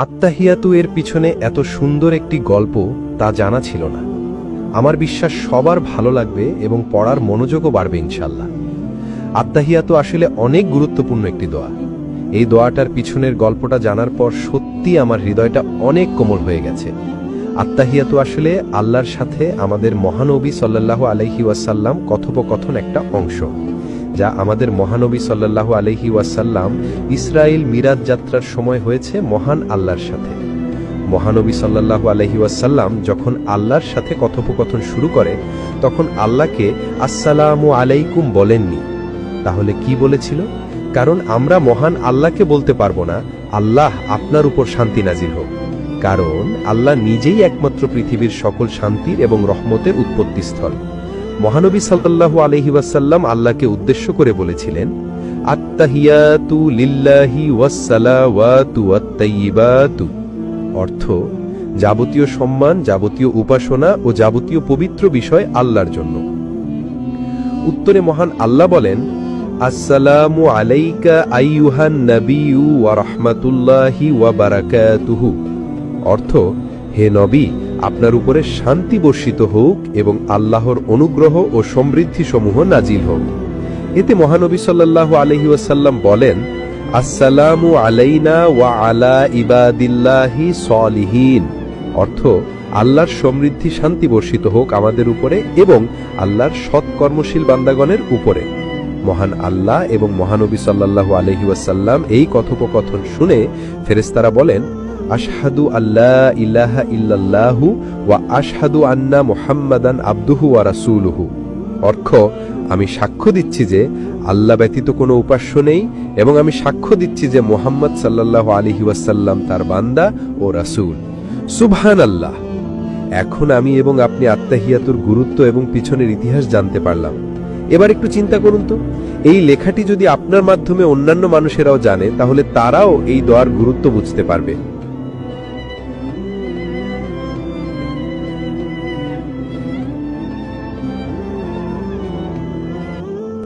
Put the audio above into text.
আত্তাহিয়াতু এর পিছনে এত সুন্দর একটি গল্প তা জানা ছিল না। আমার বিশ্বাস সবার ভালো লাগবে এবং পড়ার মনোযোগও বাড়বে ইনশাল্লাহ। আত্তাহিয়াতু আসলে অনেক গুরুত্বপূর্ণ একটি দোয়া। এই দোয়াটার পিছনের গল্পটা জানার পর সত্যি আমার হৃদয়টা অনেক কোমল হয়ে গেছে। আত্তাহিয়াতু আসলে আল্লাহর সাথে আমাদের মহানবী সাল্লাল্লাহু আলাইহি ওয়াসাল্লাম কথোপকথন একটা অংশ, যা আমাদের মহানবী সাল্লাল্লাহু আলাইহি ওয়াসাল্লাম ইসরাইল মিরাজ যাত্রার সময় হয়েছে মহান আল্লাহর সাথে। মহানবী সাল্লাল্লাহু আলাইহি ওয়াসাল্লাম যখন আল্লাহর সাথে কথোপকথন শুরু করে তখন আল্লাহকে আসসালামু আলাইকুম বলেননি, তাহলে কি বলেছিল? কারণ আমরা মহান আল্লাহকে বলতে পারবো না আল্লাহ আপনার উপর শান্তি নাজিল হোক, কারণ আল্লাহ নিজেই একমাত্র পৃথিবীর সকল শান্তির এবং রহমতের উৎপত্তিস্থল। মহানবী সাল্লাল্লাহু আলাইহি ওয়াসাল্লাম আল্লাহকে উদ্দেশ্য করে বলেছিলেন, আত্তাহিয়াতু লিল্লাহি ওয়াসসালাওয়াতু ওয়াত-তাইয়্যিবাতু, অর্থ যাবতীয় সম্মান, যাবতীয় উপাসনা ও যাবতীয় পবিত্র বিষয় আল্লাহর জন্য। উত্তরে মহান আল্লাহ বলেন, আসসালামু আলাইকা আইয়ুহান নাবিয়্যু ওয়া রাহমাতুল্লাহি ওয়া বারাকাতুহু, অর্থ হে নবী, আপনার উপরে শান্তি বর্ষিত হোক এবং আল্লাহর অনুগ্রহ ও সমৃদ্ধি সমূহ নাজিল হোক। এতে মহানবী সাল্লাল্লাহু আলাইহি ওয়াসাল্লাম বলেন, আসসালামু আলাইনা ওয়া আলা ইবাদিল্লাহি সলিহিন, অর্থ আল্লাহর সমৃদ্ধি শান্তি বর্ষিত হোক আমাদের উপরে এবং আল্লাহর সৎকর্মশীল বান্দাগণের উপরে। মহান আল্লাহ এবং মহানবী সাল্লাল্লাহু আলাইহি ওয়াসাল্লাম এই কথোপকথন শুনে ফেরেশতারা বলেন, আশহাদু আল্লা ইলাহা ইল্লাল্লাহু ওয়া আশহাদু আন্না মুহাম্মাদান আবদুহু ওয়া রাসূলুহু, অর্থ আমি সাক্ষ্য দিচ্ছি যে আল্লাহ ব্যতীত কোনো উপাস্য নেই এবং আমি সাক্ষ্য দিচ্ছি যে মুহাম্মদ সাল্লাল্লাহু আলাইহি ওয়াসাল্লাম তার বান্দা ও রাসূল। সুবহানাল্লাহ। এখন আমি এবং আপনি আত্তাহিয়াতুর গুরুত্ব এবং পিছনের ইতিহাস জানতে পারলাম। এবার একটু চিন্তা করুন তো, এই লেখাটি যদি আপনার মাধ্যমে অন্যান্য মানুষেরাও জানে তাহলে তারাও এই দোয়ার গুরুত্ব বুঝতে পারবে।